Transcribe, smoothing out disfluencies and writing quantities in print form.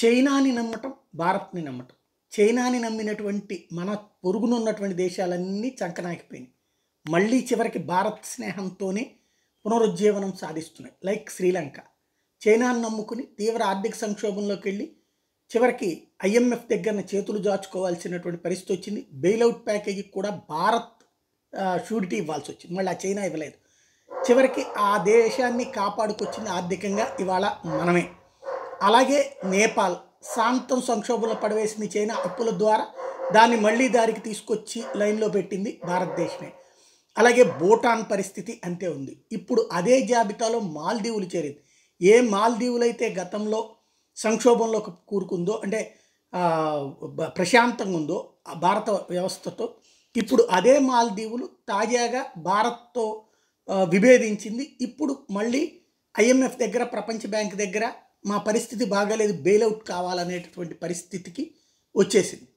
చైనాని నమ్మటం, భారత్‌ని నమ్మటం. చైనాని నమ్మినటువంటి మన పొరుగునున్నటువంటి దేశాలన్నీ చంకనాకిపోయినాయి. మళ్ళీ చివరికి భారత్ స్నేహంతోనే పునరుజ్జీవనం సాధిస్తున్నాయి. లైక్ శ్రీలంక. చైనాను నమ్ముకుని తీవ్ర ఆర్థిక సంక్షోభంలోకెళ్ళి చివరికి ఐఎంఎఫ్ దగ్గరన చేతులు జాచుకోవాల్సినటువంటి పరిస్థితి వచ్చింది. బెయిలౌట్ ప్యాకేజీకి కూడా భారత్ షూరిటీ ఇవ్వాల్సొచ్చింది. మళ్ళీ ఆ చైనా ఇవ్వలేదు. చివరికి ఆ దేశాన్ని కాపాడుకొచ్చింది ఆర్థికంగా ఇవాళ మనమే. అలాగే నేపాల్ శాంతం సంక్షోభంలో పడవేసింది చైనా అప్పుల ద్వారా. దాన్ని మళ్ళీ దారికి తీసుకొచ్చి లైన్లో పెట్టింది భారతదేశమే. అలాగే భూటాన్ పరిస్థితి అంతే ఉంది. ఇప్పుడు అదే జాబితాలో మాల్దీవులు చేరింది. ఏ మాల్దీవులు అయితే గతంలో సంక్షోభంలోకి కూరుకుందో, అంటే ప్రశాంతంగా ఉందో భారత వ్యవస్థతో, ఇప్పుడు అదే మాల్దీవులు తాజాగా భారత్తో విభేదించింది. ఇప్పుడు మళ్ళీ ఐఎంఎఫ్ దగ్గర, ప్రపంచ బ్యాంక్ దగ్గర మా పరిస్థితి బాగాలేదు, బెయిలౌట్ కావాలనేటటువంటి పరిస్థితికి వచ్చేసింది.